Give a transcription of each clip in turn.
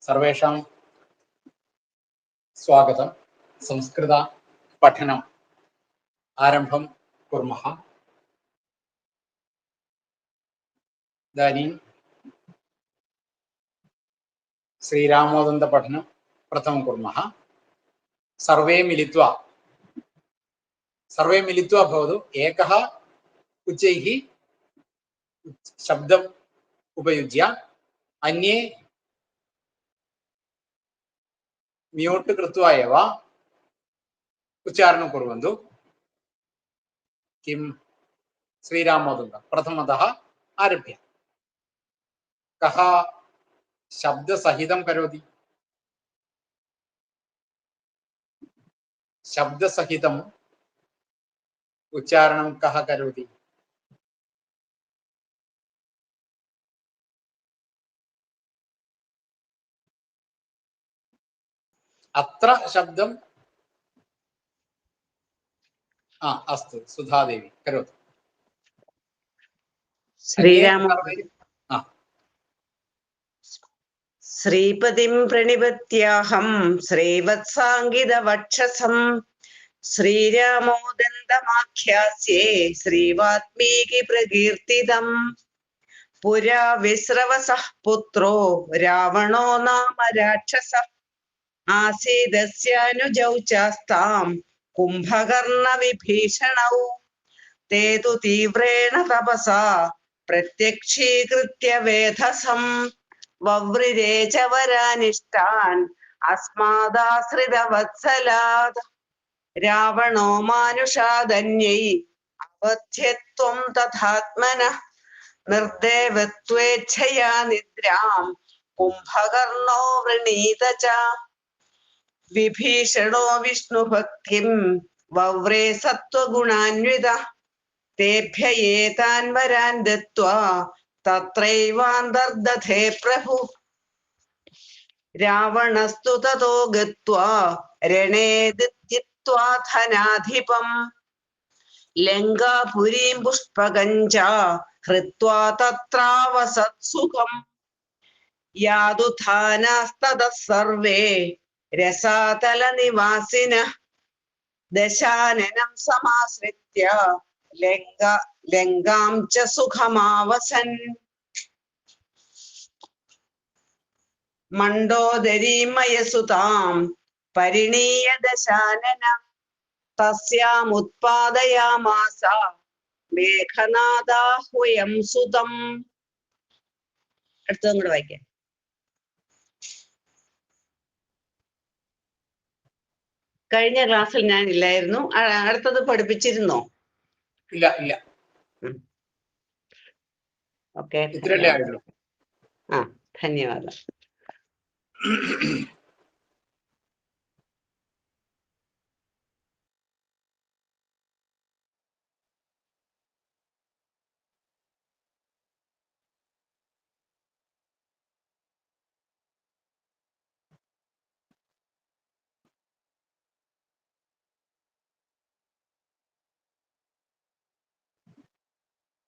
सर्वेषां स्वागतं। संस्कृत पठनम् आरम्भं कुर्मः। इदानीं श्रीरामोदन्तपठनं प्रथमं कुर्मः। सर्वे मिलित्वा भवतु। एकः उच्चैः शब्दम् उपयुज्य, अन्ये म्यूट् कृत्वा एव उच्चारणं कुर्वन्तु। किं श्रीरामोदन्त प्रथमतः आरभ्य कः शब्दसहितं करोति? शब्दसहितम् उच्चारणं कः करोति? अत्र शब्दं अस्तु, सुधादेवी करोतु। श्रीराम श्रीपतिं प्रणिपत्याहं श्रीवत्साङ्गितवक्षसं श्रीरामोदन्तमाख्यास्ये श्रीवाल्मीकि प्रकीर्तितम्। पुरा विस्रवसः पुत्रो रावणो नाम राक्षसः आसीदस्यानुजौ चास्तां कुम्भकर्णविभीषणौ। ते तु तीव्रेण तपसा प्रत्यक्षीकृत्य वेधसम् वव्रिरे च वरानिष्टान् अस्मादाश्रितवत्सलात्। रावणो मानुषादन्यै अवध्यत्वं तथात्मनः निर्देवत्वेच्छया निद्रां कुम्भकर्णो वृणीत च। विभीषणो विष्णुभक्तिं वव्रे सत्त्वगुणान्वितः तेभ्य एतान् वरान् दत्त्वा तत्रैवान्तर्दधे प्रभु। रावणस्तु ततो गत्वा रणे दित्वा धनाधिपम् लङ्कापुरीं पुष्पकं च हृत्वा तत्रावसत्सुखम्। यादुधानास्ततः सर्वे रसातलनिवासिनः दशाननं समाश्रित्य लङ्कां च सुखमावसन्। मण्डोदरीमयसुतां परिणीय दशानन तस्यामुत्पादयामास മേഘനാദാഹ്വയം സുതം. അടുത്തതും കൂടെ വായിക്കാം. കഴിഞ്ഞ ക്ലാസ്സിൽ ഞാൻ ഇല്ലായിരുന്നു. അടുത്തത് പഠിപ്പിച്ചിരുന്നോ? ഇല്ല. ഓക്കെ, ധന്യവാദം.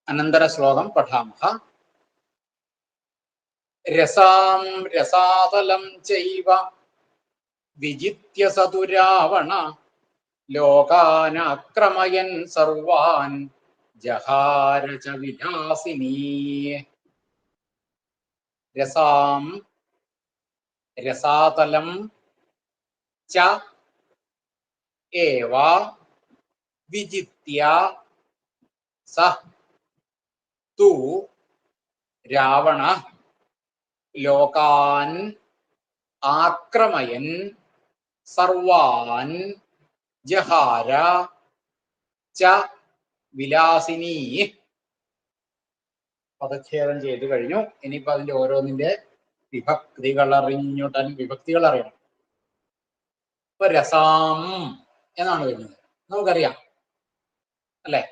अनन्तरश्लोकं पठामः। रसां रसातलं चैव विजित्य स तु रावण लोकानाक्रमयन् सर्वान् जहार च विलासिनी। रसां रसातलं च एव विजित्य स तु रावण लोकान् आक्रमयन् सर्वान् जहार च विलासिनी. പദച്ഛേദം ചെയ്തു കഴിഞ്ഞു. ഇനിയിപ്പോൾ അതിൻ്റെ ഓരോന്നിൻ്റെ വിഭക്തികൾ അറിയണം. ഇപ്പൊ രസാം എന്നാണ് വരുന്നത്, നമുക്കറിയാം അല്ലേ?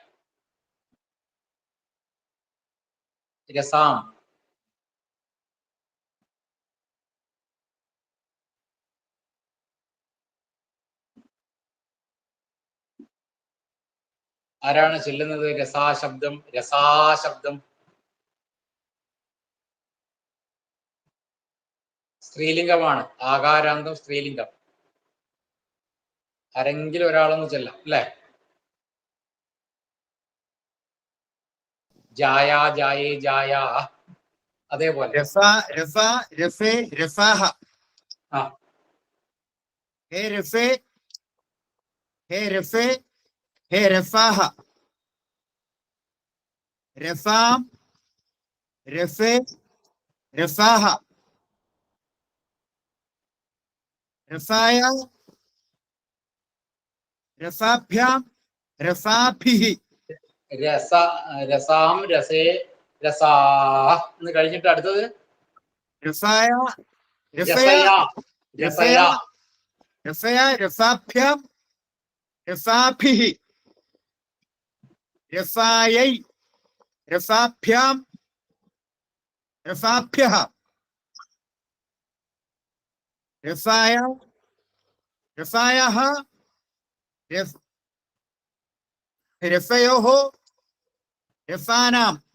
രസാം ആരാണ് ചെല്ലുന്നത്? രസാശബ്ദം സ്ത്രീലിംഗമാണ്. ആകാരാന്തം സ്ത്രീലിംഗം. ആരെങ്കിലും ഒരാളൊന്ന് ചെല്ലാം അല്ലേ? ജായ, ജായേ, ജായ. അതേപോലെ രഫ, രഫ, രഫേ, രഫാഹ. ആ ഹേ രഫേ, ഹേ രഫേ, ഹേ രഫാഹ. രഫാം, രഫേ, രഫാഹ. രഫായ, രഫാഭ്യാം, രഫാഭിഹി. രസ, രസാം, രസേ, രസാ എന്ന് കഴിഞ്ഞിട്ട് അടുത്തത് രഫായ, രഫയ, രസയ, രഫയ, രസയ. രഫയ, രഫാഭ്യാം, രഫാഭിഹി. രഫായൈ, രഫാഭ്യാം, രഫാഭ്യഃ. രഫായ, രഫായഃ, രഫയോഃ, രഫാനാം.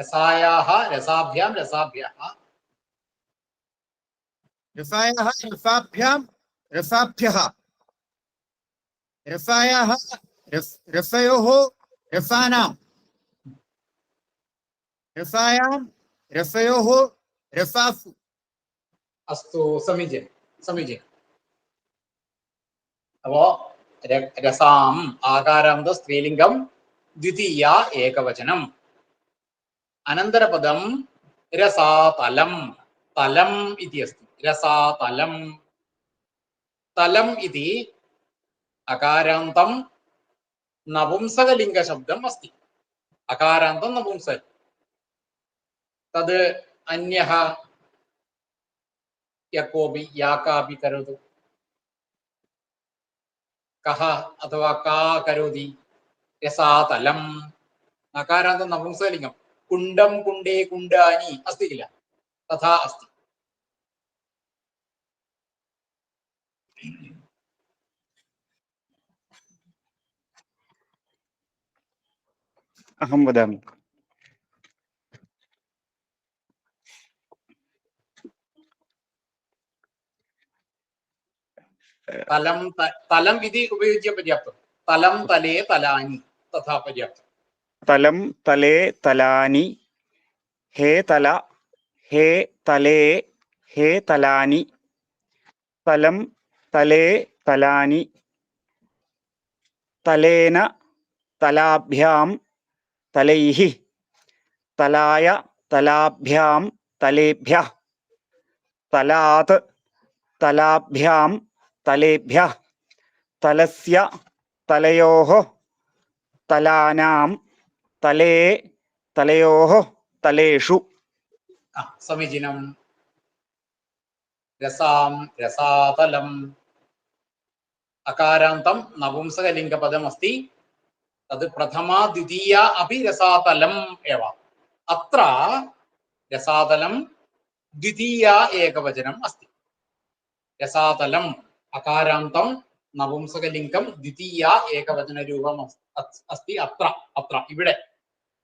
രസായാഹ, രസാഭ്യാം, രസാഭ്യഃ. രഫായഃ, രഫാഭ്യാം, രഫാഭ്യഃ. രഫായഃ, രഫയോഃ, രഫാനാം. രഫായാം, രഫയോഃ, രഫാസു. അസ്തു, സമീചീനം, സമീചീനം. അപ്പോ രസാം ആകാരാന്ത സ്ത്രീലിംഗം, ദ്വിതീയ ഏകവചനം. അനന്തരപദം രസാതലം. തലം ഇതി അസ്തി. രസാതലം. തലം ഇതി അകാരാന്തം നപുംസകലിംഗശബ്ദം അസ്തി. അകാരാന്തം നപുംസക്. തത് അന്യഃ യകോപി യാ കാപി കരോതു. കഹ അഥവാ കാ കരോതി. രസാതലം അകാരാന്തം നപുംസകലിംഗം. കുണ്ടം, കുണ്ടേ, കുണ്ടാനി अस्ति किल, तथा अस्ति. अहं वदामि। तलं, तलम् इति उपयुज्य पर्याप्तं. तलं, तले, तलानि तथा पर्याप्तं. तलं, तले, तलानि. हे तल, हे तले, हे तलानि. तलं, तले, तलानि. तलेन, तलाभ्यां, तलैः. तलाय, तलाभ्यां, तलेभ्यः. तलात्, तलाभ्यां, तलेभ्यः. तलस्य, तलयोः, तलानां. तले, तलयोः, तलेषु. समीचीनं. रसां, रसातलम्. अकारान्तं नपुंसकलिङ्गपदम् अस्ति. तद् प्रथमा द्वितीया अपि रसातलम् एव. अत्र रसातलं द्वितीया एकवचनम् अस्ति. रसातलम् अकारान्तं नपुंसकलिङ्गं द्वितीया एकवचनरूपम् अस्ति. अत्र अत्र इविडे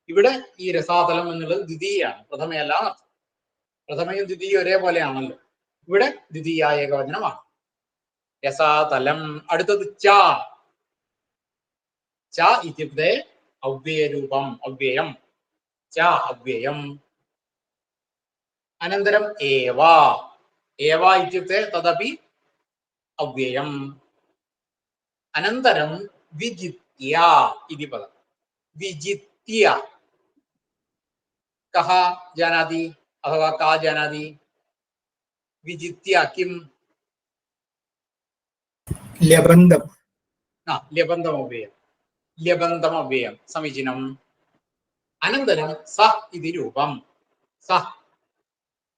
ഇവിടെ ഈ രസാതലം എന്നുള്ളത് ദ്വിതീയാണ്, പ്രഥമയല്ല. പ്രഥമയും ദ്വിതീയും ഒരേപോലെയാണല്ലോ. ഇവിടെ ദ്വിതീയ ഏകവചനമാണ്. രസാതലം. അടുത്തത് ച. ച ഇത്യുക്തെ അവ്യയരൂപം, അവ്യയം. ച അവ്യയം. അനന്തരം ഏവ. ഏവ ഇത്യുക്തെ തദപി അവ്യയം. അനന്തരം വിജിത്യ ഇതി പദം. വിജിത്യ. कः जानाति अथवा का जानाति? विजित्य किं? ല്യബന്ധം. ल्यबन्धमव्ययं. ल्यबन्धमव्ययं समीचीनम्. अनन्तरं स इति रूपं. स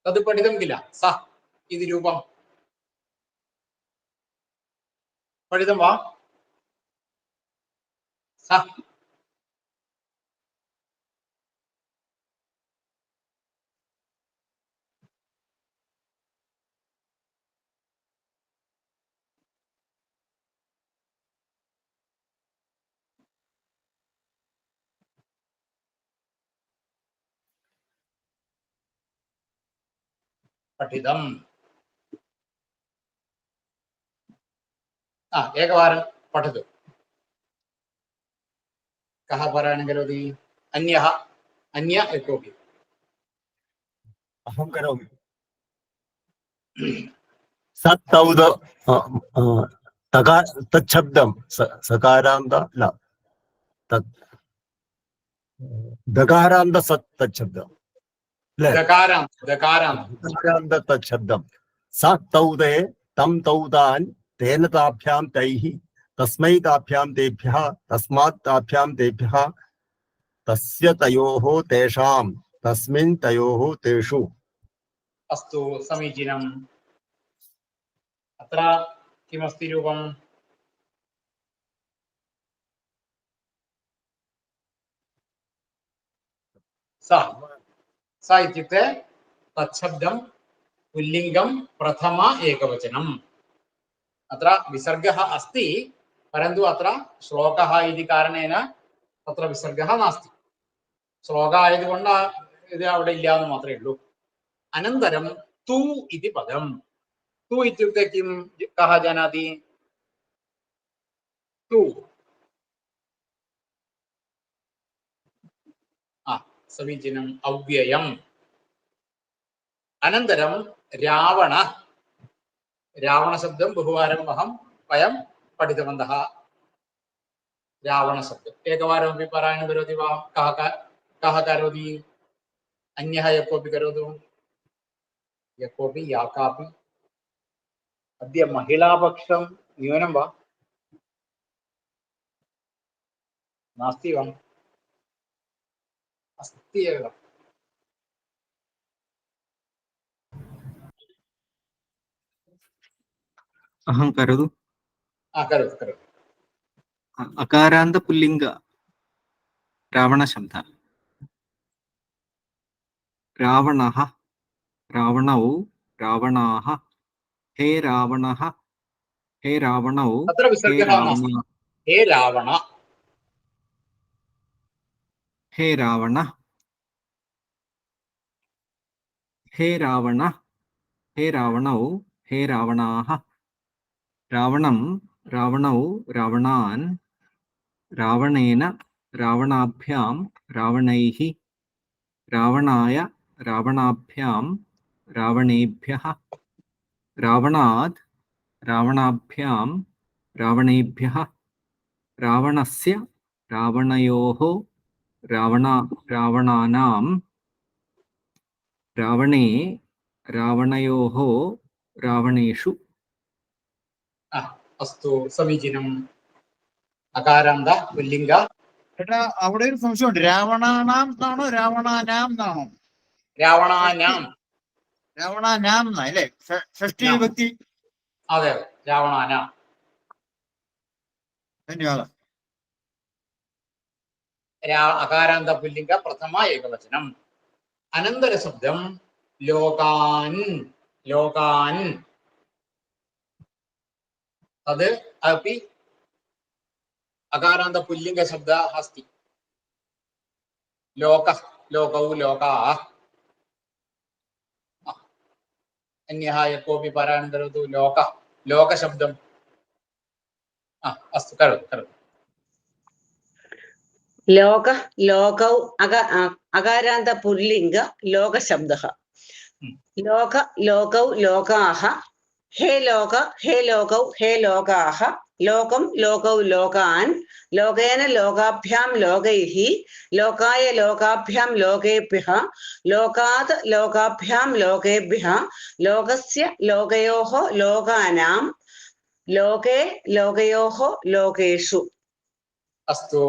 तद् पठितं किल? स इति रूपं पठितं वा? स पठितम्. एकवारं पठतु कः पारायणं करोति अन्यः अन्य कोऽपि अहं करोमि सत्तौद तच्छब्दं सकारान्त न तत् दकारान्त सत् तच्छब्दं दकारान्त तच्छब्दं सत्तौदे तं तौदान् तेन ताभ्यां तैः तस्मै ताभ्यां तेभ्यः तस्मात् ताभ्यां तेभ्यः तस्य तयोः तेषां तस्मिन् तयोः तेषु अस्तु समीचीनम् अत्र किमस्ति रूपम् स इत्युक्ते तच्छब्दं पुल्लिङ्गं प्रथम एकवचनम् अत्र विसर्गः अस्ति परन्तु अत्र श्लोकः इति कारणेन तत्र विसर्गः नास्ति श्लोकः आयതുകൊണ്ട് ഇത് അവിടെ ഇല്ല എന്ന് മാത്രമേ ഉള്ളൂ अनन्तरं तु इति पदं तु इत्युक्ते किं कः जानाति तु समीचीनम् अव्ययम् अनन्तरं रावण रावणशब्दं बहुवारं वयं पठितवन्तः रावणशब्दम् एकवारमपि पारायणं करोति वा कः करोति अन्यः यः कोऽपि करोतु यः कोऽपि या कापि अद्य महिलापक्षं न्यूनं वा नास्ति वा अस्ति एव अहं करोतु करोतु करोतु अकारान्त पुल्लिङ्ग रावणशब्दः रावणः रावणौ रावणाः हे रावणः हे रावणौ अत्र विसर्गः नास्ति हे रावण हे रावण हे रावण हे रावणौ हे रावणाः रावणं रावणौ रावणान् रावणेन रावणाभ्यां रावणैः रावणाय रावणाभ्यां रावणेभ्यः रावणात् रावणाभ्यां रावणेभ्यः रावणस्य रावणयोः रावणानां रावणे रावणयोः रावणेषु अस्तु समीचीनम् अकारान्त पुल्लिङ्ग ചേട്ടാ അവിടെ ഒരു സംശയമുണ്ട് രാവണാനാം എന്നാണോ രാവണാനാം എന്നാണോ രാവണാനാം രാവണാനാം എന്നാ അല്ലേ ഷഷ്ടി വിഭക്തി അതെ രാവണാനാം ധന്യവാദം अकारान्त पुल्लिङ्ग प्रथम एकवचनम् अनन्तरशब्दं लोकान् लोकान् तद् अपि अकारान्त पुल्लिङ्ग शब्दः अस्ति लोकः लोकौ लोकाः अन्यः यः कोऽपि पारायणं करोतु लोकः लोकशब्दम् अस्तु करोतु करोतु लोक लोकौ अकारान्त पुल्लिङ्ग लोकशब्दः लोक लोकौ लोकाः हे लोकौ हे लोकाः लोकं लोकौ लोकान् लोकेन लोकाभ्यां लोकैः लोकाय लोकाभ्यां लोकेभ्यः लोकात् लोकाभ्यां लोकेभ्यः लोकस्य लोकयोः लोकानां लोके लोकयोः लोकेषु अस्तु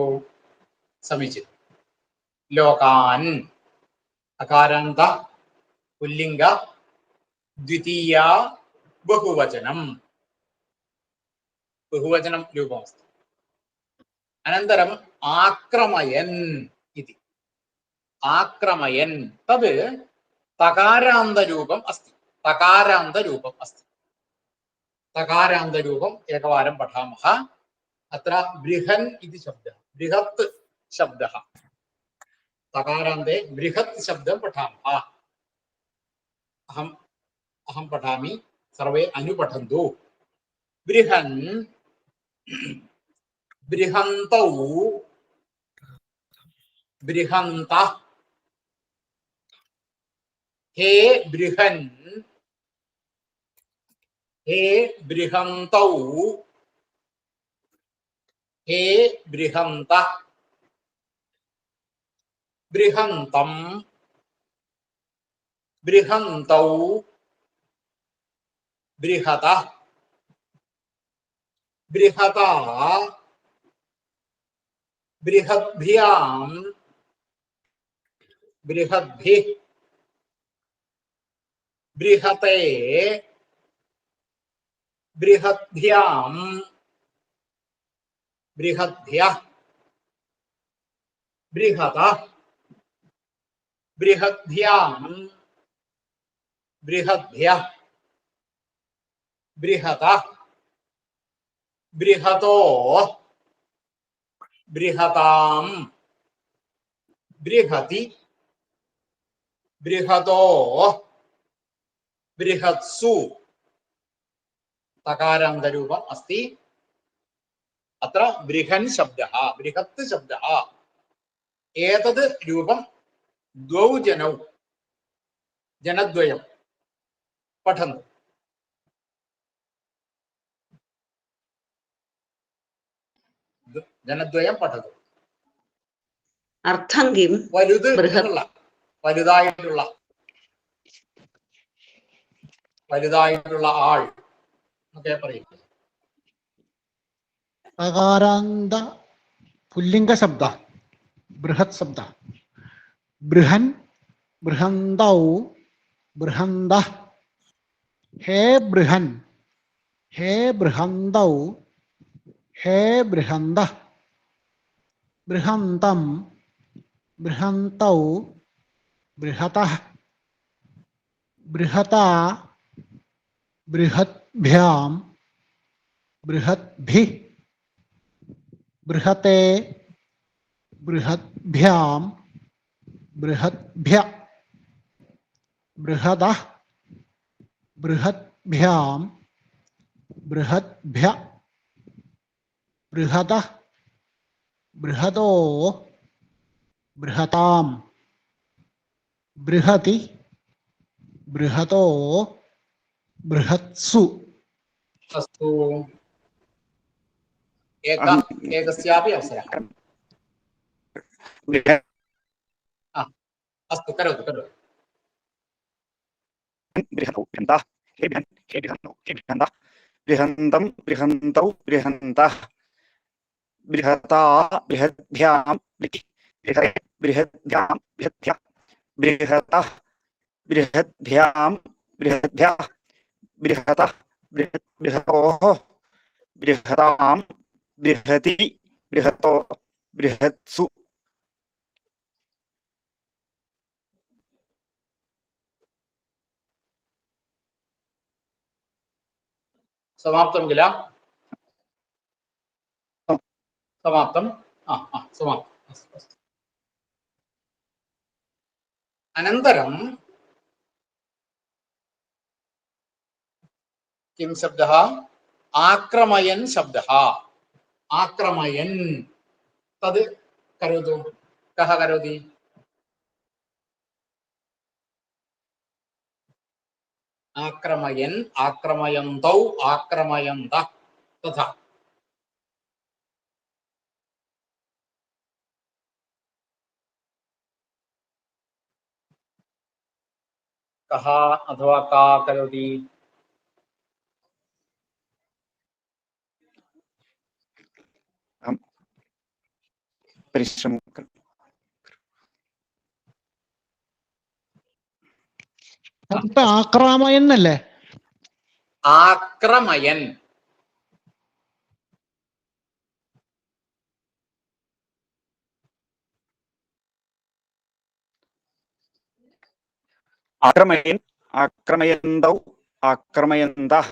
समीचीनं लोकान् अकारान्त पुल्लिङ्ग द्वितीया बहुवचनं बहुवचनं रूपमस्ति अनन्तरम् आक्रमयन् इति आक्रमयन् तद् तकारान्तरूपम् अस्ति तकारान्तरूपम् अस्ति तकारान्तरूपम् एकवारं पठामः अत्र बृहन् इति शब्दः बृहत् शब्दः तकारान्ते बृहत् शब्दं पठामः अहं पठामि सर्वे अनुपठन्तु बृहन् बृहन्तौ बृहन्त हे बृहन् हे बृहन्तौ हे बृहन्त बृहन्तं बृहन्तौ बृहत बृहता बृहद्भ्यां बृहद्भिः बृहते बृहद्भ्यां बृहद्भ्यः बृहत बृहद्भ्यां बृहद्भ्यः बृहत बृहतो बृहतां बृहति बृहतो बृहत्सु तकारान्तरूपम् अस्ति अत्र बृहन् शब्दः बृहत् शब्दः एतद् रूपं द्वौ जनौ जनद्वयं पठन्तु जनद्वयं पठतु അർത്ഥം കിം വലുത് ബൃഹത് എന്നുള്ള വലുതായിട്ടുള്ള വലുതായിട്ടുള്ള ആൾ എന്നൊക്കെ പറയും അകാരാന്ത പുല്ലിംഗ ശബ്ദ ബൃഹത് ശബ്ദ ബൃഹൻ ബൃഹന്തൗ ബൃഹന്ത ഹേ ബൃഹൻ ഹേ ബൃഹന്തൗ ഹേ ബൃഹന്ത ബൃഹന്തം ബൃഹന്തൗ ബൃഹതഃ ബൃഹതാ ബൃഹദ്ഭ്യാം ബൃഹദ്ഭിः ബൃഹത്തെ ബൃഹദ്ഭ്യാം ബൃഹദ്ഭ്യ ബൃഹതഃ ബൃഹദ്ഭ്യാം ബൃഹദ്ഭ്യ ബൃഹതഃ ബൃഹതോ ബൃഹതാം ബൃഹതി ബൃഹതോ बृहत्सु अस्तु एकस्यापि अवसरः अस्तु करोतु करोतु बृहतौ बृहन्तः हे बृहन् हे बृहन्तौ हे बृहन्तः बृहन्तं बृहन्तौ बृहन्तः बृहता बृहद्भ्यां बृहते बृहद्भ्यां बृहद्भ्यः बृहतः बृहद्भ्यां बृहद्भ्यः बृहतः बृहतोः बृहतां बृहति बृहतो बृहत्सु समाप्तं किल समाप्तं समाप्तम् अनन्तरं किं शब्दः आक्रमयन् शब्दः आक्रमयन् तद् करोतु कः करोति आक्रमयन् आक्रमयन्तौ आक्रमयन्तः तथा कः अथवा का करोति परिश्रमं ഇപ്പൊ ആക്രാമയെന്നല്ലേ आक्रमयन् आक्रमयन् आक्रमयन्तौ आक्रमयन्तः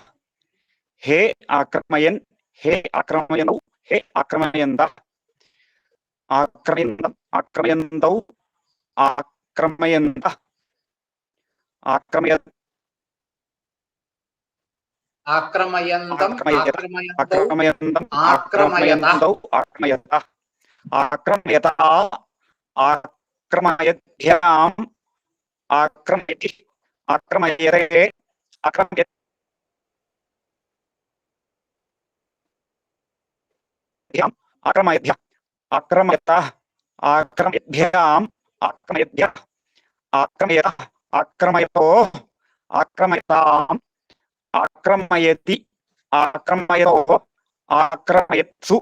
हे आक्रमयन् हे आक्रमयन्तौ हे आक्रमयन्तः आक्रमयन्तम् आक्रमयन्तौ आक्रमयन्तः आक्रमय आक्रमयन्तम् आक्रमयन्तौ आक्रमयन्तम् आक्रमयतः आक्रमयन्तौ आक्रमयतः आक्रमयता आक्रमयध्याम् आक्रमयति आक्रमयते आक्रमयध्याम् आक्रमयध्य आक्रमयतः आक्रमयध्याम् आक्रमयध्य आक्रमयतः आक्रमयतो आक्रमयताम् आक्रमयति आक्रमयतो आक्रमयत्सु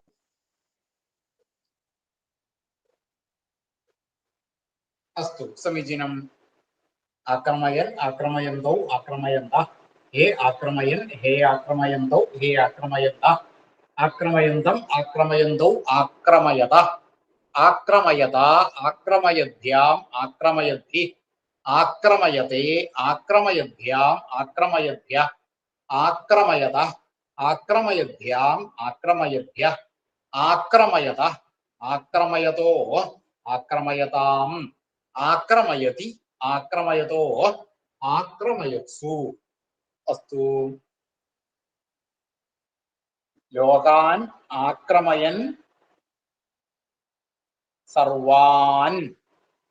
अस्तु समीचीनम् आक्रमयन् आक्रमयन्तौ आक्रमयन्तः हे आक्रमयन् हे आक्रमयन्तौ हे आक्रमयन्तः आक्रमयन्तम् आक्रमयन्तौ आक्रमयतः आक्रमयता आक्रमयध्याम् आक्रमयद्धि आक्रमयते आक्रमयध्याम् आक्रमयद्भ्यः आक्रमयतः आक्रमयध्याम् आक्रमयद्भ्यः आक्रमयतः आक्रमयतो आक्रमयताम् आक्रमयति आक्रमयतो आक्रमयत्सु अस्तु लोकान् आक्रमयन् सर्वान्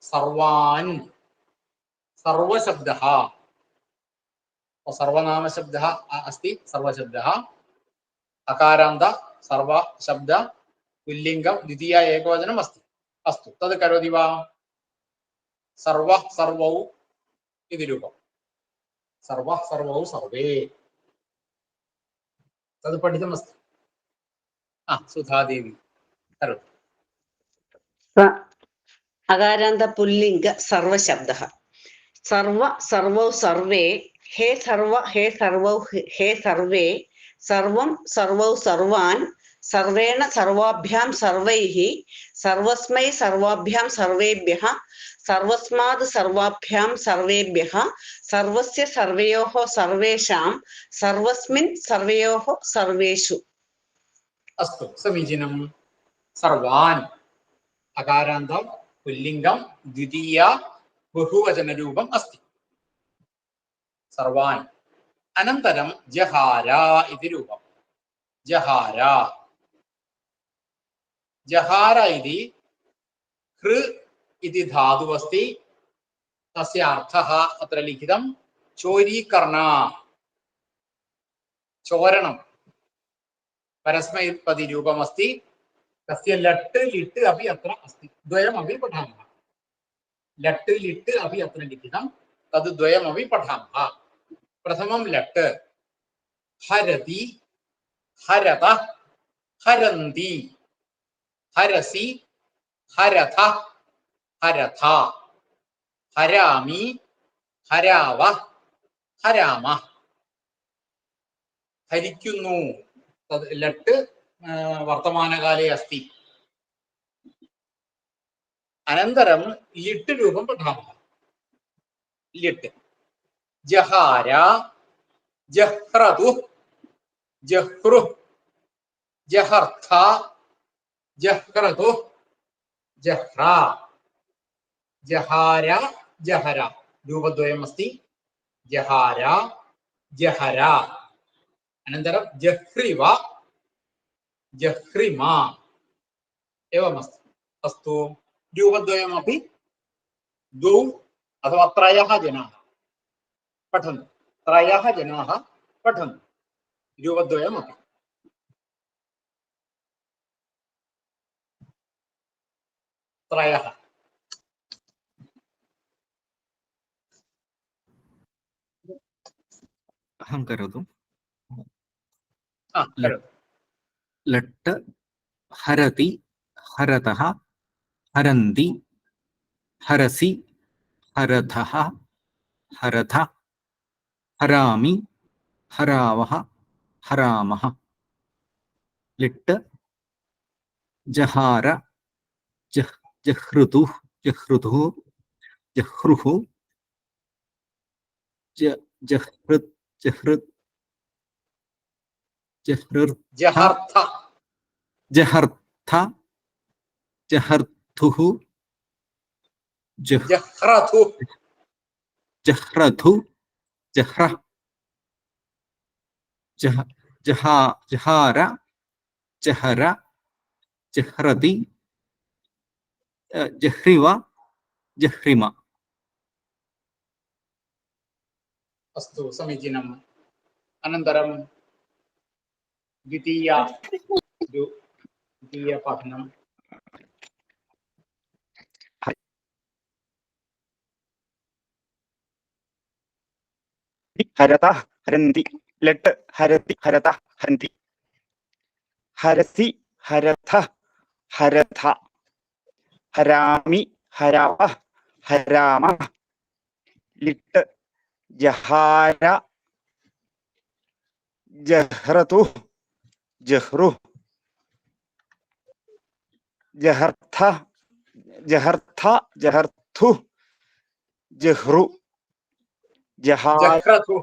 सर्वान् सर्वशब्दः सर्वनामशब्दः अस्ति सर्वशब्दः अकारान्त सर्वशब्द पुल्लिङ्गं द्वितीय एकवचनम् अस्ति अस्तु तद् करोति वा सर्वः सर्वौ इति रूपं सर्वः सर्वौ सर्वे तद् पठितमस्ति सुधादेवी करोतु अकारान्त पुल्लिङ्ग सर्वशब्दः सर्व सर्वौ सर्वे हे सर्व हे सर्वौ हे सर्वे सर्वं सर्वौ सर्वान् सर्वेण सर्वाभ्यां सर्वैः सर्वस्मै सर्वाभ्यां सर्वेभ्यः सर्वस्माद् सर्वाभ्यां सर्वेभ्यः सर्वस्य सर्वयोः सर्वेषां सर्वस्मिन् सर्वयोः सर्वेषु अस्तु समीचीनं सर्वान् अकारान्त पुल्लिङ्गं द्वितीय बहुवचनरूपम् अस्ति सर्वान् अनन्तरं जहार इति रूपं जहार जहार इति हृ इति धातुः अस्ति तस्य अर्थः अत्र लिखितं चोरीकरण चोरणं परस्मैपदिरूपम् अस्ति तस्य लट् लिट् अपि अत्र अस्ति द्वयमपि पठामः लट् लिट् अपि अत्र लिखितं तद् द्वयमपि पठामः प्रथमं लट् हरति हरत हरन्ति हरसि हरथ हरथा हरामि हराव हरामः हरिक्कुन्नु तद् लट् वर्तमानकाले अस्ति अनन्तरं लिट् रूपं पठामः लिट् जहार जह्रतु जह्रुः जहर्थ जह्रतु जह्रा जहार जहर रूपद्वयमस्ति जहार जहर अनन्तरं जह्रिव जह्रिमा एवमस्ति अस्तु रूपद्वयमपि द्वौ अथवा त्रयः जनाः पठन्तु त्रयः जनाः पठन्तु रूपद्वयमपि त्रयः अहं करोतु करोतु लट् हरति हरतः हरन्ति हरसि हरथः हरथ हरामि हरावः हरामः लिट् जहार जह्रुतुः जह्रुतुः जह्रुः जह्रुत् जह्रुत् जह्रुर् जहर्थ जहर्थ जहर्थुः जह्रथु जह्रथु जह्र जहार जहर जह्रति जह्रिव जह्रिम अस्तु समीचीनम् अनन्तरं द्वितीयपठनं हरत हरन्ति लट् हरति हरत हरन्ति हरसि हरथ हरथ हरामि हराव हराम लिट् जहार जह्रतु जह्रु जहर्थ जहर्थ जहर्थु जह्रु जह्रतु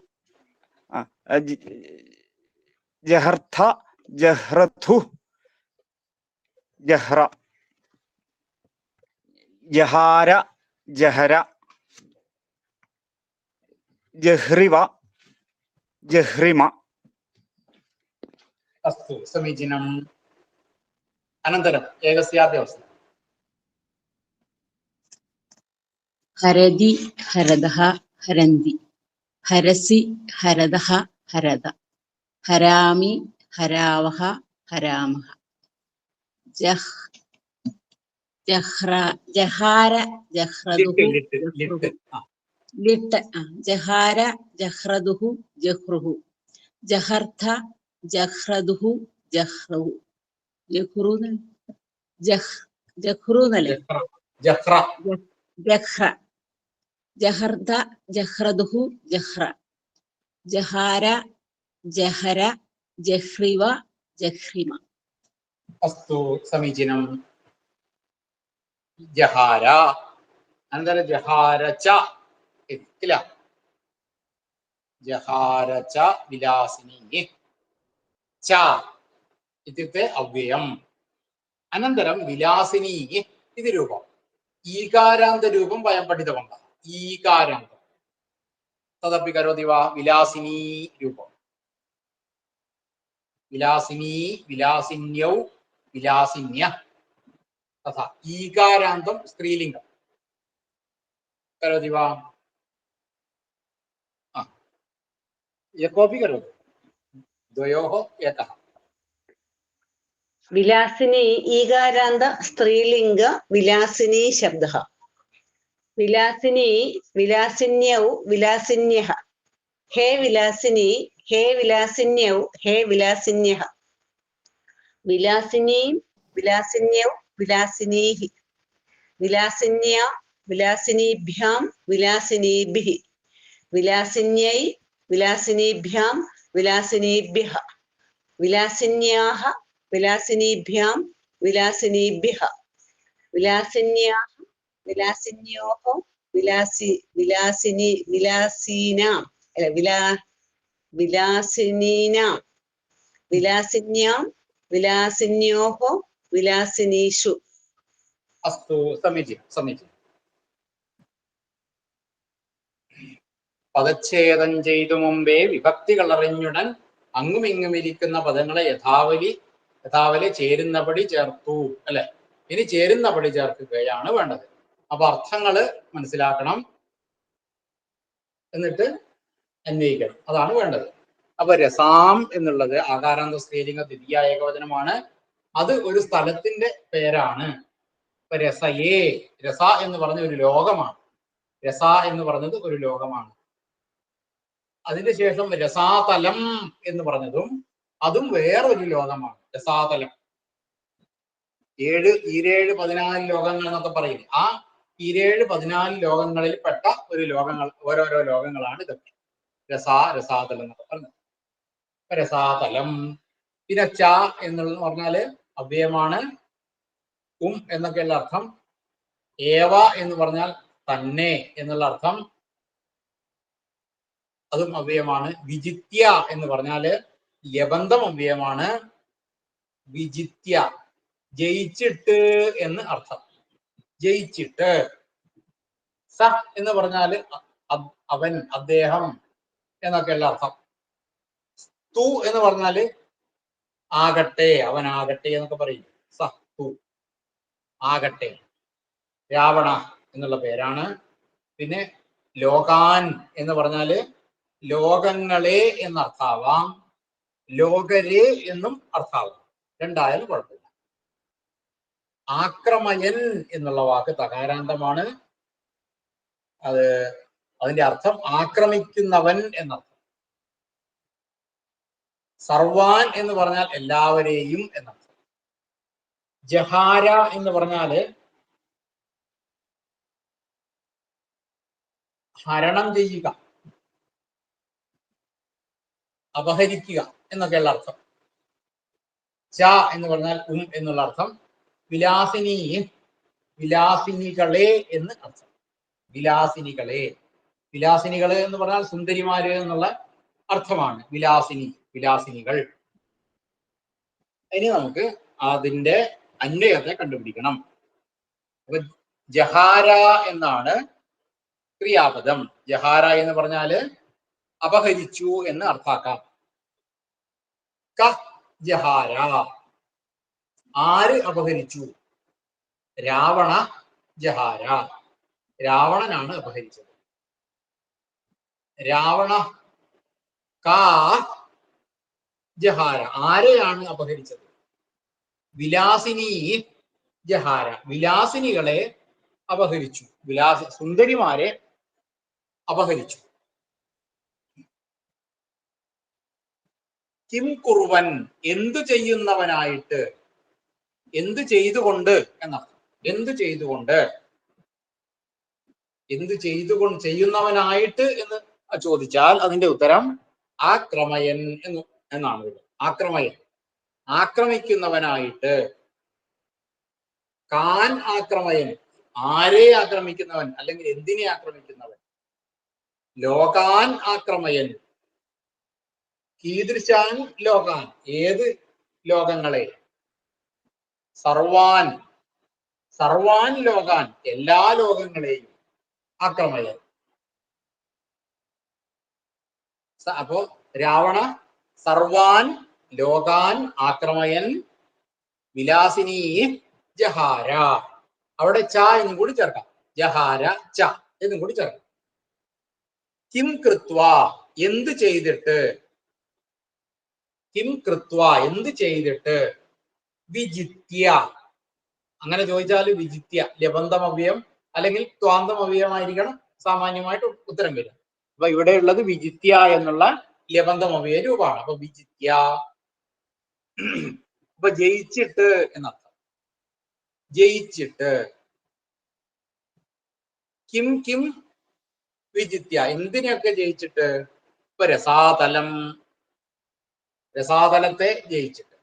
जहर्थ जह्रथु जह्र जहार जहर जह्रिव जह्रिम अस्तु समीचीनम् अनन्तरम् एकस्यापि अवस्था हरदि हरदः हरन्ति हरसि हरदः हरद हरामि हरावः हरामः जहार जह्रदुः लिट् जहार जह्रदुः जह्रुः जहर्थ जह्रदुः जह्रुः जह्रुनले जह्र जह्र जहर्द जह्रदुः जह्र जहार जहर जह्रिव जह्रिम अस्तु समीचीनम् जहार अनन्तरं जहार च इति किल जहार च विलासिनी च इत्युक्ते अव्ययम् अनन्तरं विलासिनी इति रूपम् ईकारान्तरूपं वयं पठितवन्तः ईकारान्तं तदपि करोति वा विलासिनी रूपं विलासिनी विलासिन्यौ विलासिन्यः तथा ईकारान्तं स्त्रीलिङ्गं करोति वा यः कोऽपि करोतु द्वयोः एकः विलासिनी ईगारान्त स्त्रीलिङ्ग विलासिनी शब्दः विलासिनी विलासिन्यौ विलासिन्यः हे विलासिनी हे विलासिन्यौ हे विलासिन्यः विलासिनी विलासिन्यौ विलासिनीः विलासिन्या विलासिनीभ्यां विलासिनीभिः विलासिन्यै विलासिनीभ्यां विलासिनीभ्यः विलासिन्याः विलासिनीभ्यां विलासिनीभ्यः विलासिन्याः विलासिन्योः विलासीनां विलासिनीनां विलासिन्यां विलासिन्योः विलासिनीषु अस्तु समीचीनं समीचीनं പദച്ഛേദം ചെയ്തു മുമ്പേ വിഭക്തികളറിഞ്ഞുടൻ അങ്ങുമിങ്ങുമിരിക്കുന്ന പദങ്ങളെ യഥാവലി ചേരുന്നപടി ചേർത്തു അല്ലെ ഇനി ചേരുന്നപടി ചേർക്കുകയാണ് വേണ്ടത് അപ്പൊ അർത്ഥങ്ങള് മനസ്സിലാക്കണം എന്നിട്ട് അന്വയിക്കണം അതാണ് വേണ്ടത് അപ്പൊ രസാം എന്നുള്ളത് ആകാരാന്ത സ്ത്രീലിംഗ ദ്വിതീയ ഏകവചനമാണ് അത് ഒരു സ്ഥലത്തിന്റെ പേരാണ് ഇപ്പൊ രസയേ രസ എന്ന് പറഞ്ഞ ഒരു ലോകമാണ് രസ എന്ന് പറഞ്ഞത് ഒരു ലോകമാണ് അതിന് ശേഷം രസാതലം എന്ന് പറഞ്ഞതും അതും വേറൊരു ലോകമാണ് രസാതലം 7 14 ലോകങ്ങൾ എന്നൊക്കെ പറയില്ലേ ആ 14 ലോകങ്ങളിൽ പെട്ട ഒരു ഓരോരോ ലോകങ്ങളാണ് ഇതൊക്കെ രസാതലം എന്നൊക്കെ പറഞ്ഞത് രസാതലം പിന്നെ ച എന്നുള്ളത് പറഞ്ഞാല് അവ്യയമാണ് എന്നൊക്കെയുള്ള അർത്ഥം ഏവ എന്ന് പറഞ്ഞാൽ തന്നെ എന്നുള്ള അർത്ഥം അതും അവ്യയമാണ് വിജിത്യ എന്ന് പറഞ്ഞാല് യബന്ധം അവ്യയമാണ് വിജിത്യ ജയിച്ചിട്ട് എന്ന് അർത്ഥം ജയിച്ചിട്ട് സ എന്ന് പറഞ്ഞാല് അവൻ അദ്ദേഹം എന്നൊക്കെയുള്ള അർത്ഥം തു എന്ന് പറഞ്ഞാല് ആകട്ടെ, അവനാകട്ടെ എന്നൊക്കെ പറയും. സ തു ആകട്ടെ. രാവണ എന്നുള്ള പേരാണ്. പിന്നെ ലോകാൻ എന്ന് പറഞ്ഞാല് ലോകങ്ങളെ എന്നർത്ഥമാവാം, ലോകരെ എന്നും അർത്ഥാവാം. രണ്ടായാലും കുഴപ്പമില്ല. ആക്രമയൻ എന്നുള്ള വാക്ക് തകാരാന്തമാണ്. അതിന്റെ അർത്ഥം ആക്രമിക്കുന്നവൻ എന്നർത്ഥം. സർവാൻ എന്ന് പറഞ്ഞാൽ എല്ലാവരെയും എന്നർത്ഥം. ജഹാര എന്ന് പറഞ്ഞാല് ഹരണം ചെയ്യുക, അപഹരിക്കുക എന്നൊക്കെയുള്ള അർത്ഥം. ച എന്ന് പറഞ്ഞാൽ എന്നുള്ള അർത്ഥം. വിലാസിനി, വിലാസിനികളെ എന്ന് അർത്ഥം. വിലാസിനികളെ, വിലാസിനികള് എന്ന് പറഞ്ഞാൽ സുന്ദരിമാര് എന്നുള്ള അർത്ഥമാണ്. വിലാസിനി, വിലാസിനികൾ. ഇനി നമുക്ക് അതിന്റെ അന്വയത്തെ കണ്ടുപിടിക്കണം. അപ്പൊ ജഹാര എന്നാണ് ക്രിയാപദം. ജഹാര എന്ന് പറഞ്ഞാല് അപഹരിച്ചു എന്ന് അർത്ഥാക്കാം. ക ജഹാര, ആര് അപഹരിച്ചു? രാവണ ജഹാര, രാവണനാണ് അപഹരിച്ചത്. രാവണ കാ ജഹാര, ആരെയാണ് അപഹരിച്ചത്? വിലാസിനി ജഹാര, വിലാസിനികളെ അപഹരിച്ചു, സുന്ദരിമാരെ അപഹരിച്ചു. കിം കുറുവൻ, എന്തു ചെയ്യുന്നവനായിട്ട്, എന്തു ചെയ്തുകൊണ്ട് എന്നർത്ഥം. എന്തു ചെയ്തുകൊണ്ട്, ചെയ്യുന്നവനായിട്ട് എന്ന് ചോദിച്ചാൽ അതിന്റെ ഉത്തരം ആക്രമയൻ എന്നാണ്. ആക്രമയൻ, ആക്രമിക്കുന്നവനായിട്ട്. കാൻ ആക്രമയൻ, ആരെ ആക്രമിക്കുന്നവൻ അല്ലെങ്കിൽ എന്തിനെ ആക്രമിക്കുന്നവൻ. ലോകാൻ ആക്രമയൻ, കീദൃശാൻ ലോകാൻ, ഏത് ലോകങ്ങളെ. സർവാൻ, സർവാൻ ലോകാൻ, എല്ലാ ലോകങ്ങളെയും ആക്രമയൻ. അപ്പോ രാവണ സർവാൻ ലോകാൻ ആക്രമയൻ വിലാസിനി ജഹാര. അവിടെ ച എന്നും കൂടി ചേർക്കാം. ജഹാര ച എന്നും കൂടി ചേർക്കാം. കിം കൃത്വ, എന്ത് ചെയ്തിട്ട്. കിം കൃത്വ, എന്ത് ചെയ്തിട്ട്. വിജിത്യ, അങ്ങനെ ചോദിച്ചാൽ വിജിത്യ ലബന്ധം അവ്യയം അല്ലെങ്കിൽ ത്വാന്തം അവ്യയമായിരിക്കണം സാമാന്യമായിട്ട് ഉത്തരം വരിക. അപ്പൊ ഇവിടെ ഉള്ളത് വിജിത്യ എന്നുള്ള ലബന്ധം അവ്യയ രൂപമാണ്. അപ്പൊ വിജിത്യ, അപ്പൊ ജയിച്ചിട്ട് എന്നർത്ഥം. ജയിച്ചിട്ട്. കിം കിം വിജിത്യ, എന്തിനെയൊക്കെ ജയിച്ചിട്ട്. ഇപ്പൊ രസാതലം, രസാതലത്തെ ജയിച്ചിട്ട്.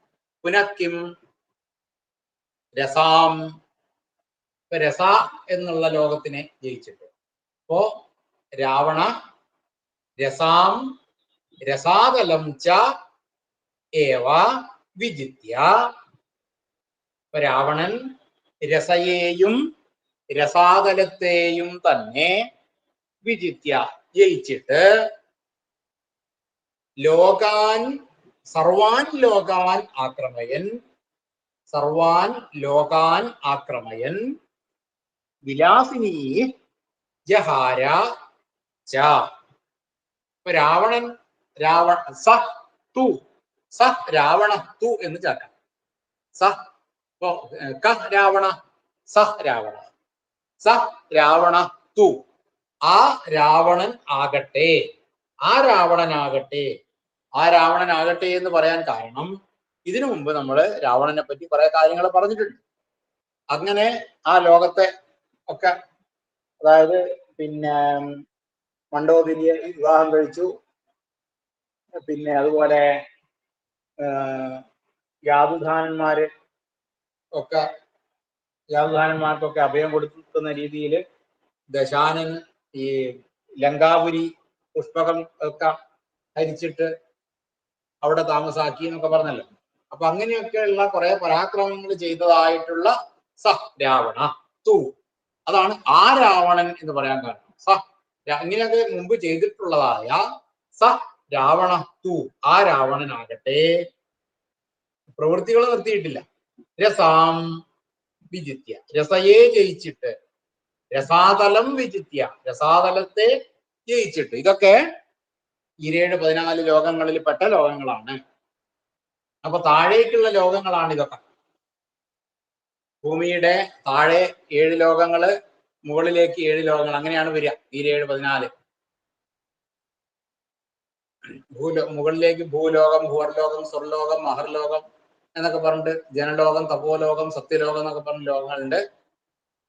പുനഃക്കിം രസാം, രസ എന്നുള്ള ലോകത്തിനെ ജയിച്ചിട്ട്. അപ്പോ രാവണ രസാം രസാതലം ച ഏവ വിജിത്യ. രാവണൻ രസയെയും രസാതലത്തെയും തന്നെ വിജിത്യ ജയിച്ചിട്ട്. ലോകാൻ സർവാൻ ലോകാൻ ആക്രമയൻ, സർവാൻ ലോകാൻ ആക്രമയൻ വിലാസിനി ജഹാര ച. രാവണൻ സ തു, സ രാവണ തു എന്ന് ചേർക്കാം. സ ക രാവണ, സ രാവണ, സ രാവണ തു, ആ രാവണൻ ആകട്ടെ, ആ രാവണനാകട്ടെ. ആ രാവണനാകട്ടെ എന്ന് പറയാൻ കാരണം ഇതിനു മുമ്പ് നമ്മൾ രാവണനെ പറ്റി കുറെ കാര്യങ്ങൾ പറഞ്ഞിട്ടുണ്ട്. അങ്ങനെ ആ ലോകത്തെ ഒക്കെ, അതായത് പിന്നെ മണ്ഡോദരിയെ വിവാഹം കഴിച്ചു. പിന്നെ അതുപോലെ യാതുധാനന്മാർക്കൊക്കെ അഭയം കൊടുക്കുന്ന രീതിയിൽ ദശാനൻ ഈ ലങ്കാപുരി പുഷ്പകം ഒക്കെ ഹരിച്ചിട്ട് അവിടെ താമസാക്കി എന്നൊക്കെ പറഞ്ഞല്ലോ. അപ്പൊ അങ്ങനെയൊക്കെയുള്ള കുറെ പരാക്രമങ്ങൾ ചെയ്തതായിട്ടുള്ള സ രാവണ തു, അതാണ് ആ രാവണൻ എന്ന് പറയാൻ കാരണം. ഇങ്ങനെയൊക്കെ മുമ്പ് ചെയ്തിട്ടുള്ളതായ സ രാവണ തു ആ രാവണനാകട്ടെ പ്രവൃത്തികൾ നിർത്തിയിട്ടില്ല. രസാം വിജിത്യ രസയെ ജയിച്ചിട്ട്, രസാതലം വിജിത്യ രസാതലത്തെ ജയിച്ചിട്ട്. ഇതൊക്കെ 14 ലോകങ്ങളിൽ പെട്ട ലോകങ്ങളാണ്. അപ്പൊ താഴേക്കുള്ള ലോകങ്ങളാണ് ഇതൊക്കെ. ഭൂമിയുടെ താഴെ 7 ലോകങ്ങള്, മുകളിലേക്ക് 7 ലോകങ്ങൾ, അങ്ങനെയാണ് വരിക. 14 മുകളിലേക്ക് ഭൂലോകം, ഭൂവർലോകം, സ്വർലോകം, മഹർലോകം എന്നൊക്കെ പറഞ്ഞിട്ട് ജനലോകം, തപോലോകം, സത്യലോകം എന്നൊക്കെ പറഞ്ഞ ലോകങ്ങളുണ്ട്.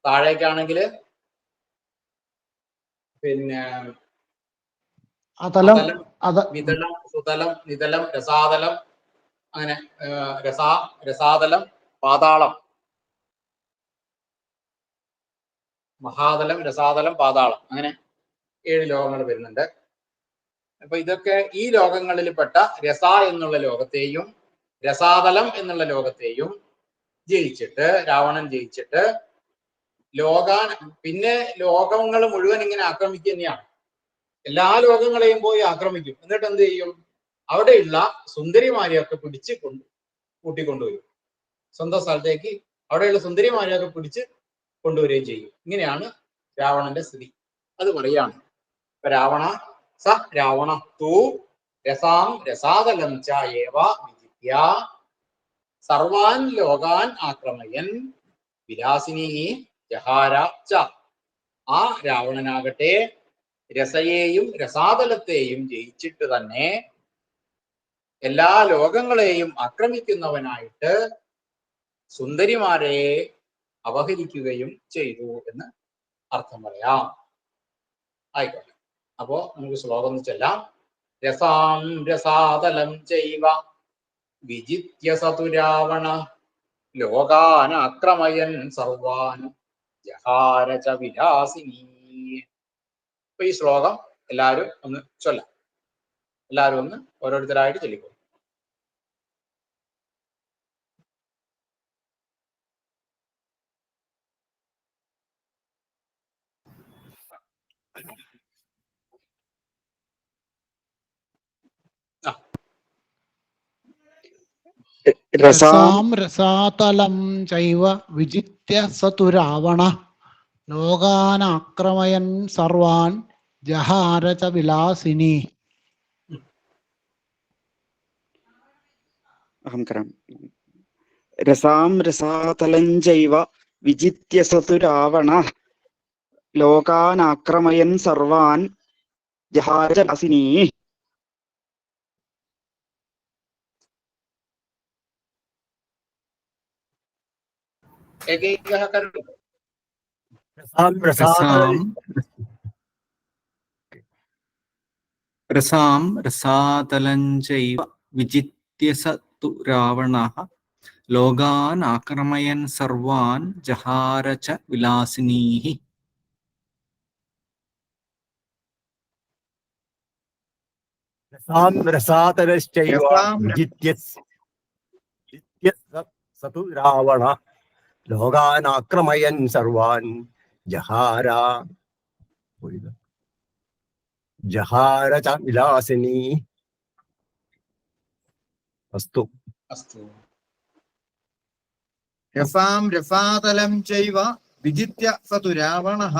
താഴേക്കാണെങ്കിൽ പിന്നെ അതലം വിതലം, സുതലം, നിതലം, രസാതലം, അങ്ങനെ രസാതലം, പാതാളം, മഹാതലം, രസാതലം, പാതാളം, അങ്ങനെ 7 ലോകങ്ങൾ വരുന്നുണ്ട്. അപ്പൊ ഇതൊക്കെ ഈ ലോകങ്ങളിൽപ്പെട്ട രസ എന്നുള്ള ലോകത്തെയും രസാതലം എന്നുള്ള ലോകത്തെയും ജയിച്ചിട്ട്, രാവണൻ ജയിച്ചിട്ട് പിന്നെ ലോകങ്ങൾ മുഴുവൻ ഇങ്ങനെ ആക്രമിക്കുക തന്നെയാണ്. എല്ലാ ലോകങ്ങളെയും പോയി ആക്രമിക്കും. എന്നിട്ട് എന്ത് ചെയ്യും? അവിടെയുള്ള സുന്ദരിമാരെയൊക്കെ പിടിച്ച് കൂട്ടിക്കൊണ്ടുവരും. സ്വന്തം സ്ഥലത്തേക്ക് അവിടെയുള്ള സുന്ദരിമാരെയൊക്കെ പിടിച്ച് കൊണ്ടുവരികയും ചെയ്യും. ഇങ്ങനെയാണ് രാവണന്റെ സ്ഥിതി. അത് പറയാണ്. രാവണ സ രാവണ തു രസാം രസാതലം ച ഏവ വിജിത്യ സർവാൻ ലോകാൻ ആക്രമയൻ വിലാസിനി ജഹാര ച. ആ രാവണനാകട്ടെ രസയെയും രസാതലത്തെയും ജയിച്ചിട്ട് തന്നെ എല്ലാ ലോകങ്ങളെയും ആക്രമിക്കുന്നവനായിട്ട് സുന്ദരിമാരെ അപഹരിക്കുകയും ചെയ്തു എന്ന് അർത്ഥം പറയാം. ആയിക്കോട്ടെ. അപ്പോ നമുക്ക് ശ്ലോകം ചെല്ലാം. രസാം രസാതലം ചൈവ വിജിത്യ സതു രാവണ ലോകാനാക്രമയൻ സർവാൻ ജഹാര ച വിലാസിനി. അപ്പൊ ഈ ശ്ലോകം എല്ലാവരും ഒന്ന് ചൊല്ലാം. എല്ലാവരും ഒന്ന് ഓരോരുത്തരായിട്ട് ചൊല്ലിക്കോളും. രസാം രസാതലം ചൈവ വിജിത്യ സതു രാവണ ലോകാനാക്രമയൻ സർവാൻ ജഹാര ച വിലാസിനി. അഹം കരാമി. രസാം രസാതലം ചൈവ വിജിത്യ സതു രാവണ ലോകാനാക്രമയൻ സർവാൻ ജഹാര ച വിലാസിനി. ഏകൈകഃ കരോതി. രസാം രസാതലം ചൈവ വിജിത്യ സതു രാവണഃ ലോകാൻ ആക്രമയൻ സർവാൻ ജഹാര ച വിലാസിനീഃ. രസാം രസാതലശ്ചൈവ വിജിത്യ സതു രാവണ ലോകാനാക്രമയൻ സർവാൻ ജഹാര ച വിലാസിനി. അസ്തു. അസ്തു. രസാം രസാതലം ചൈവ വിജിത്യ സതു രാവണഃ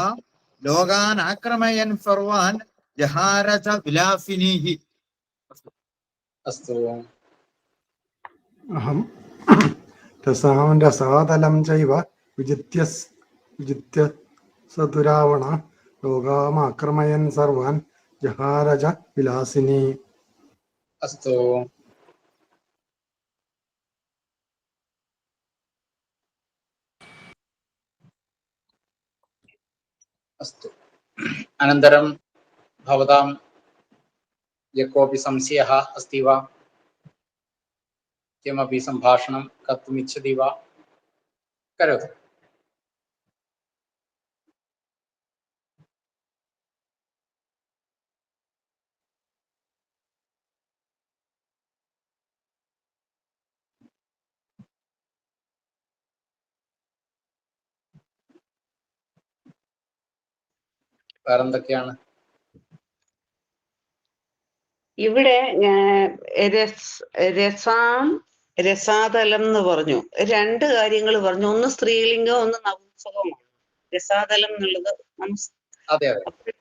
ലോകാൻ ആക്രമയൻ സർവാൻ ജഹാര ച വിലാസിനീഃ. അസ്തു. അഹം രസാം രസാതലം ചൈവ വിജിത്യ സതു രാവണ ലോകാമാക്രമയൻ സർവാൻ ജഹാര ച വിലാസിനി. അസ്തു. अस्तु. अनन्तरं भवतां यः कोऽपि संशयः अस्ति वा, किमपि सम्भाषणं कर्तुम् इच्छति वा, करोतु. വേറെന്തൊക്കെയാണ്? ഇവിടെ രസാം രസാതലം എന്ന് പറഞ്ഞു. രണ്ട് കാര്യങ്ങൾ പറഞ്ഞു. ഒന്ന് സ്ത്രീലിംഗം, ഒന്ന് നപുംസകമാണ്. രസാതലം എന്നുള്ളത് അതെ അതെ.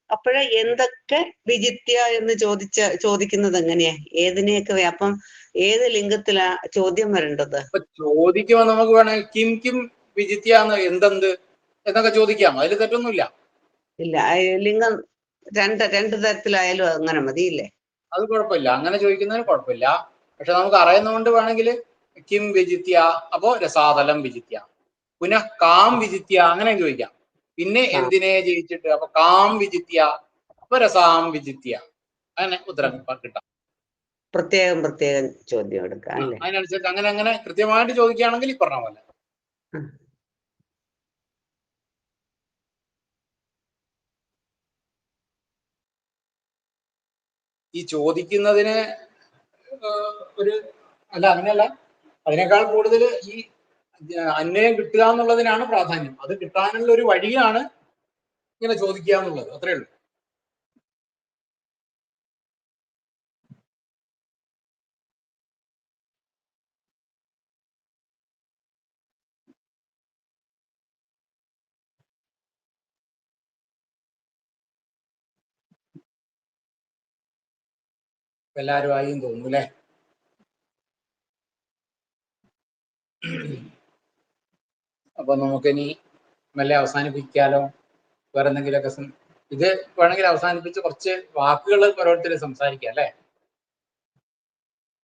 അപ്പോഴ എന്തൊക്കെ വിജിത്യ എന്ന് ചോദിക്കുന്നത് എങ്ങനെയാ? ഏതിനെയൊക്കെ അപ്പം ഏത് ലിംഗത്തിലാ ചോദ്യം വരേണ്ടത്? ചോദിക്കുമ്പോ നമുക്ക് വേണമെങ്കിൽ കിം കിം വിജിത്യാന്ന് എന്തെന്ത് എന്നൊക്കെ ചോദിക്കാം. അതിൽ തെറ്റൊന്നുമില്ല. ഇല്ല, ലിംഗം രണ്ട് തരത്തിലായാലും അങ്ങനെ മതിയില്ലേ? അത് കുഴപ്പമില്ല, അങ്ങനെ ചോദിക്കുന്നതിന് കുഴപ്പമില്ല. പക്ഷെ നമുക്ക് അറിയുന്നതുകൊണ്ട് വേണമെങ്കിൽ കിം വിജിത്യ, അപ്പോ രസാതലം വിജിത്യ. പുനഃ കാം വിജിത്യ അങ്ങനെ ചോദിക്കാം. പിന്നെ എന്തിനെ ജയിച്ചിട്ട്, അപ്പൊ കാം വിജിത്യ, അപ്പൊ രസാം വിജിത്യ, അങ്ങനെ ഉത്തരം കിട്ടാം. പ്രത്യേകം ചോദ്യം എടുക്കാം അല്ലേ? അതിനനുസരിച്ച് അങ്ങനെ കൃത്യമായിട്ട് ചോദിക്കുകയാണെങ്കിൽ ഈ പറഞ്ഞ പോലെ. ഈ ചോദിക്കുന്നതിന് അങ്ങനെയല്ല, അതിനേക്കാൾ കൂടുതൽ ഈ അന്വയം കിട്ടുക എന്നുള്ളതിനാണ് പ്രാധാന്യം. അത് കിട്ടാനുള്ള ഒരു വഴിയാണ് ഇങ്ങനെ ചോദിക്കുക എന്നുള്ളത്. അത്രേ ഉള്ളൂ. എല്ലാവരും ആയും തോന്നുന്നു അല്ലേ? അപ്പൊ നമുക്കിനി മെല്ലെ അവസാനിപ്പിക്കാലോ. വേറെ എന്തെങ്കിലുമൊക്കെ ഇത് വേണമെങ്കിൽ അവസാനിപ്പിച്ച് കുറച്ച് വാക്കുകൾ ഓരോരുത്തരും സംസാരിക്കാം അല്ലേ?